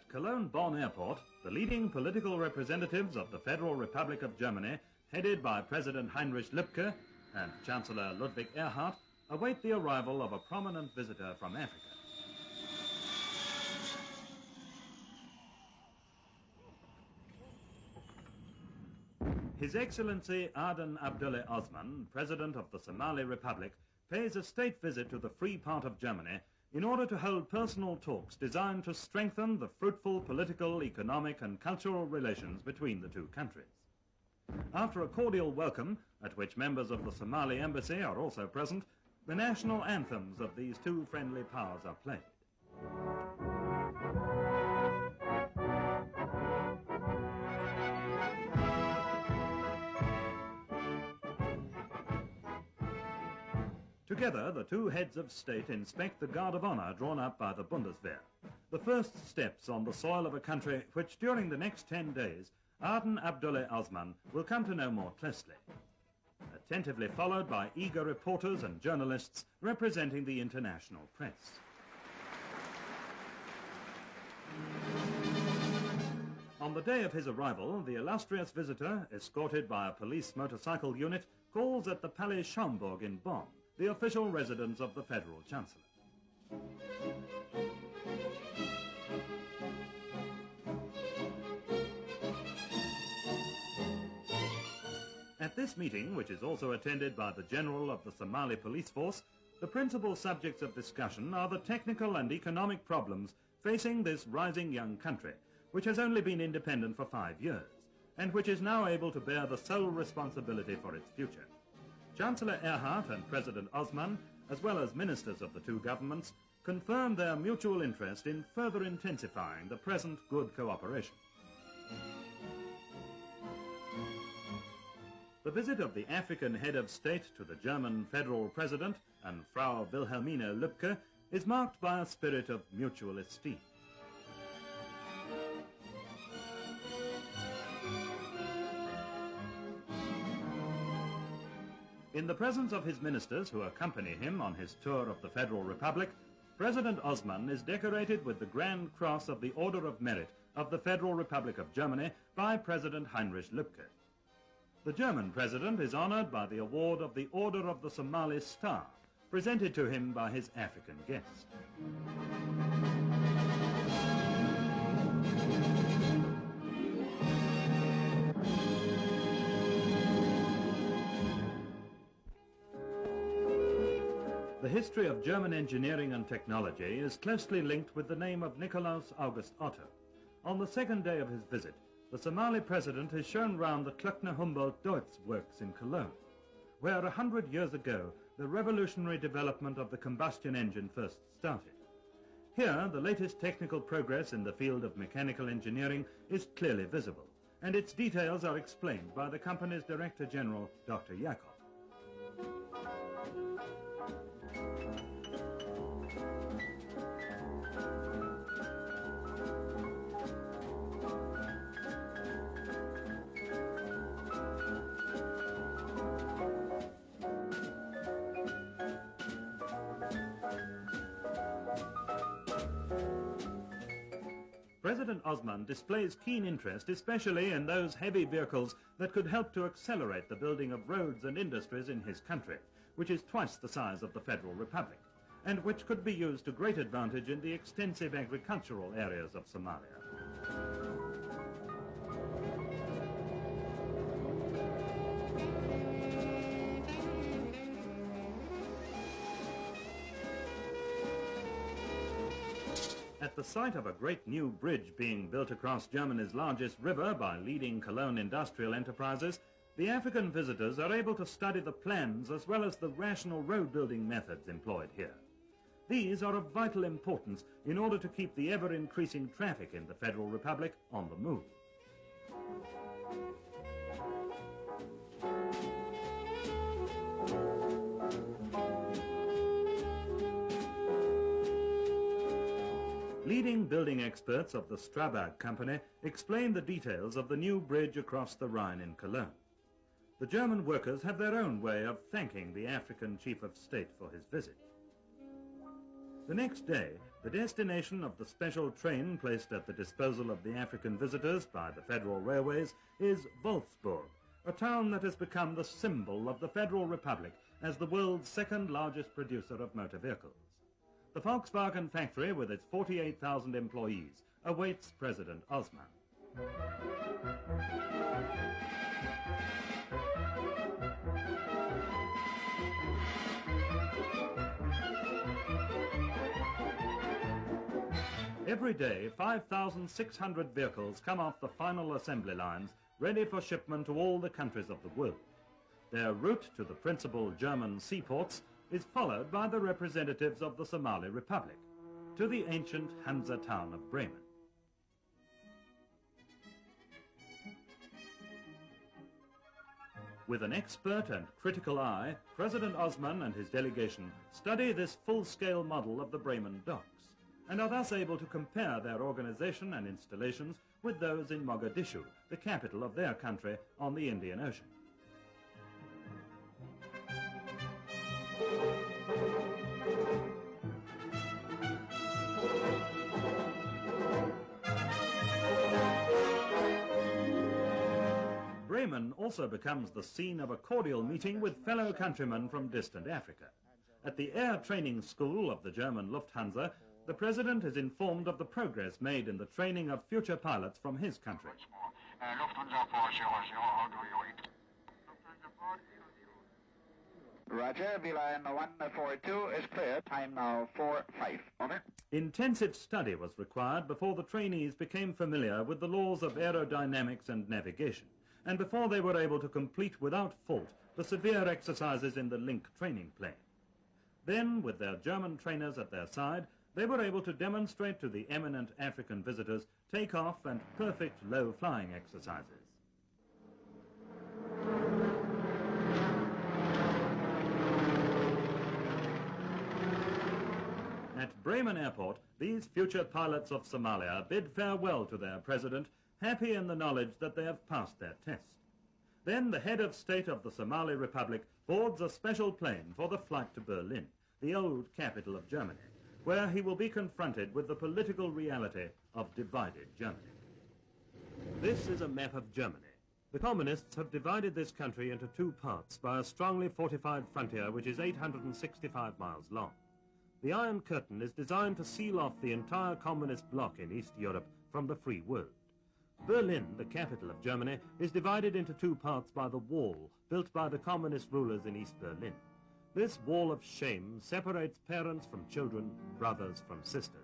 At Cologne-Bonn Airport, the leading political representatives of the Federal Republic of Germany, headed by President Heinrich Lübke and Chancellor Ludwig Erhard, await the arrival of a prominent visitor from Africa. His Excellency Aden Abdulle Osman, President of the Somali Republic, pays a state visit to the free part of Germany in order to hold personal talks designed to strengthen the fruitful political, economic and cultural relations between the two countries. After a cordial welcome, at which members of the Somali embassy are also present, the national anthems of these two friendly powers are played. Together, the two heads of state inspect the Guard of Honor drawn up by the Bundeswehr, the first steps on the soil of a country which during the next 10 days, Aden Abdulle Osman will come to know more closely, attentively followed by eager reporters and journalists representing the international press. On the day of his arrival, the illustrious visitor, escorted by a police motorcycle unit, calls at the Palais Schaumburg in Bonn, the official residence of the Federal Chancellor. At this meeting, which is also attended by the General of the Somali Police Force, the principal subjects of discussion are the technical and economic problems facing this rising young country, which has only been independent for 5 years, and which is now able to bear the sole responsibility for its future. Chancellor Erhard and President Osman, as well as ministers of the two governments, confirmed their mutual interest in further intensifying the present good cooperation. The visit of the African head of state to the German federal president and Frau Wilhelmine Lübke is marked by a spirit of mutual esteem. In the presence of his ministers who accompany him on his tour of the Federal Republic, President Osman is decorated with the Grand Cross of the Order of Merit of the Federal Republic of Germany by President Heinrich Lübke. The German president is honored by the award of the Order of the Somali Star, presented to him by his African guest. The history of German engineering and technology is closely linked with the name of Nikolaus August Otto. On the second day of his visit, the Somali president is shown round the Klöckner-Humboldt-Deutz works in Cologne, where 100 years ago the revolutionary development of the combustion engine first started. Here, the latest technical progress in the field of mechanical engineering is clearly visible, and its details are explained by the company's Director General, Dr. Jakob. President Osman displays keen interest especially in those heavy vehicles that could help to accelerate the building of roads and industries in his country, which is twice the size of the Federal Republic, and which could be used to great advantage in the extensive agricultural areas of Somalia. At the site of a great new bridge being built across Germany's largest river by leading Cologne industrial enterprises, the African visitors are able to study the plans as well as the rational road-building methods employed here. These are of vital importance in order to keep the ever-increasing traffic in the Federal Republic on the move. Leading building experts of the Strabag company explain the details of the new bridge across the Rhine in Cologne. The German workers have their own way of thanking the African chief of state for his visit. The next day, The destination of the special train placed at the disposal of the African visitors by the Federal Railways is Wolfsburg, a town that has become the symbol of the Federal Republic as the world's second largest producer of motor vehicles. The Volkswagen factory, with its 48,000 employees, awaits President Osman. Every day, 5,600 vehicles come off the final assembly lines, ready for shipment to all the countries of the world. Their route to the principal German seaports is followed by the representatives of the Somali Republic to the ancient Hansa town of Bremen. With an expert and critical eye, President Osman and his delegation study this full-scale model of the Bremen docks, and are thus able to compare their organization and installations with those in Mogadishu, the capital of their country on the Indian Ocean. Bremen also becomes the scene of a cordial meeting with fellow countrymen from distant Africa. At the air training school of the German Lufthansa, the President is informed of the progress made in the training of future pilots from his country. Roger, V-line 142 is clear. Time now 4-5. Over. Intensive study was required before the trainees became familiar with the laws of aerodynamics and navigation, and before they were able to complete without fault the severe exercises in the Link training plane. Then, with their German trainers at their side, they were able to demonstrate to the eminent African visitors take-off and perfect low-flying exercises. At Bremen Airport, these future pilots of Somalia bid farewell to their president, happy in the knowledge that they have passed their test. Then the head of state of the Somali Republic boards a special plane for the flight to Berlin, the old capital of Germany, where he will be confronted with the political reality of divided Germany. This is a map of Germany. The communists have divided this country into two parts by a strongly fortified frontier which is 865 miles long. The Iron Curtain is designed to seal off the entire communist bloc in East Europe from the free world. Berlin, the capital of Germany, is divided into two parts by the wall built by the communist rulers in East Berlin. This wall of shame separates parents from children, brothers from sisters.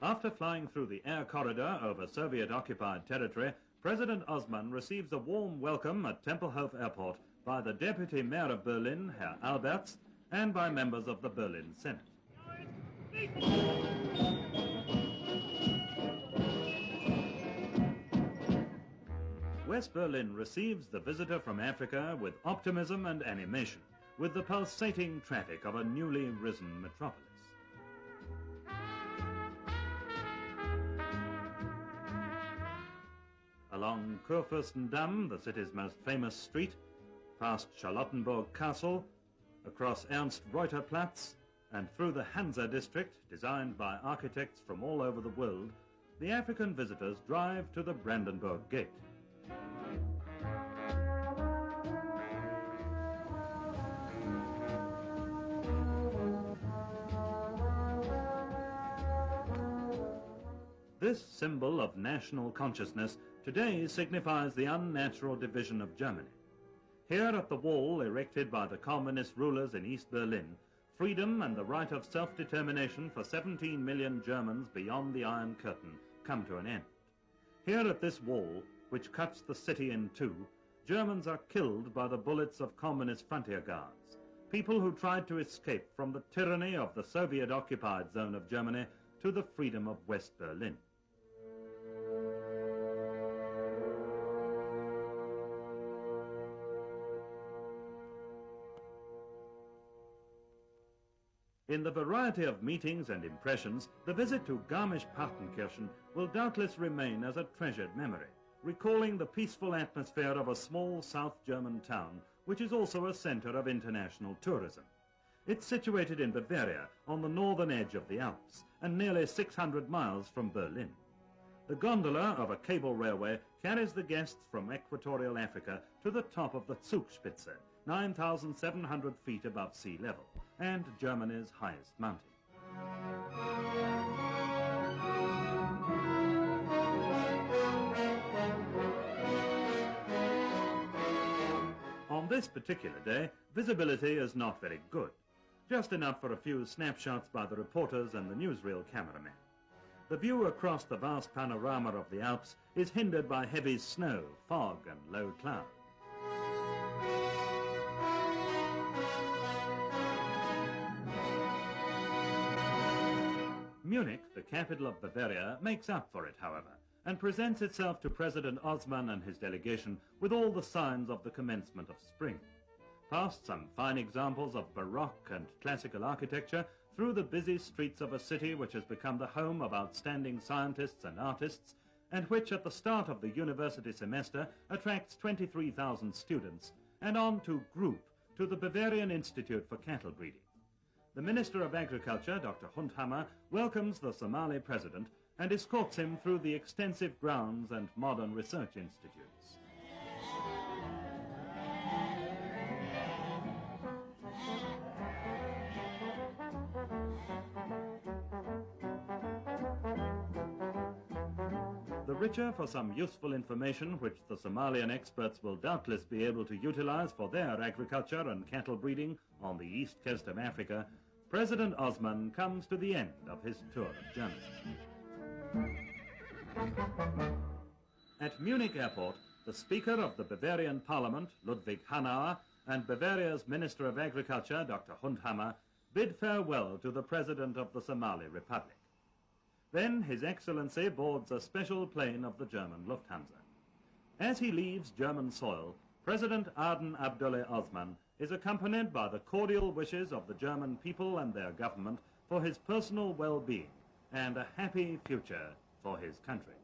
After flying through the air corridor over Soviet-occupied territory, President Osman receives a warm welcome at Tempelhof Airport by the Deputy Mayor of Berlin, Herr Alberts, and by members of the Berlin Senate. West Berlin receives the visitor from Africa with optimism and animation, with the pulsating traffic of a newly risen metropolis. Along Kurfürstendamm, the city's most famous street, past Charlottenburg Castle, across Ernst-Reuter-Platz, and through the Hansa district, designed by architects from all over the world, the African visitors drive to the Brandenburg Gate. This symbol of national consciousness today signifies the unnatural division of Germany. Here at the wall erected by the communist rulers in East Berlin, freedom and the right of self-determination for 17 million Germans beyond the Iron Curtain come to an end. Here at this wall, which cuts the city in two, Germans are killed by the bullets of communist frontier guards, people who tried to escape from the tyranny of the Soviet-occupied zone of Germany to the freedom of West Berlin. In the variety of meetings and impressions, the visit to Garmisch-Partenkirchen will doubtless remain as a treasured memory, recalling the peaceful atmosphere of a small South German town, which is also a center of international tourism. It's situated in Bavaria, on the northern edge of the Alps, and nearly 600 miles from Berlin. The gondola of a cable railway carries the guests from equatorial Africa to the top of the Zugspitze, 9,700 feet above sea level, and Germany's highest mountain. On this particular day, visibility is not very good, just enough for a few snapshots by the reporters and the newsreel cameramen. The view across the vast panorama of the Alps is hindered by heavy snow, fog and low cloud. Munich, the capital of Bavaria, makes up for it, however, and presents itself to President Osman and his delegation with all the signs of the commencement of spring. Past some fine examples of Baroque and classical architecture, through the busy streets of a city which has become the home of outstanding scientists and artists, and which at the start of the university semester attracts 23,000 students, and on to Group, to the Bavarian Institute for Cattle Breeding. The Minister of Agriculture, Dr. Hundhammer, welcomes the Somali President and escorts him through the extensive grounds and modern research institutes. The richer for some useful information which the Somalian experts will doubtless be able to utilize for their agriculture and cattle breeding on the east coast of Africa, President Osman comes to the end of his tour of Germany. At Munich airport, the Speaker of the Bavarian Parliament, Ludwig Hanauer, and Bavaria's Minister of Agriculture, Dr. Hundhammer, bid farewell to the President of the Somali Republic. Then His Excellency boards a special plane of the German Lufthansa. As he leaves German soil, President Aden Abdulle Osman is accompanied by the cordial wishes of the German people and their government for his personal well-being and a happy future for his country.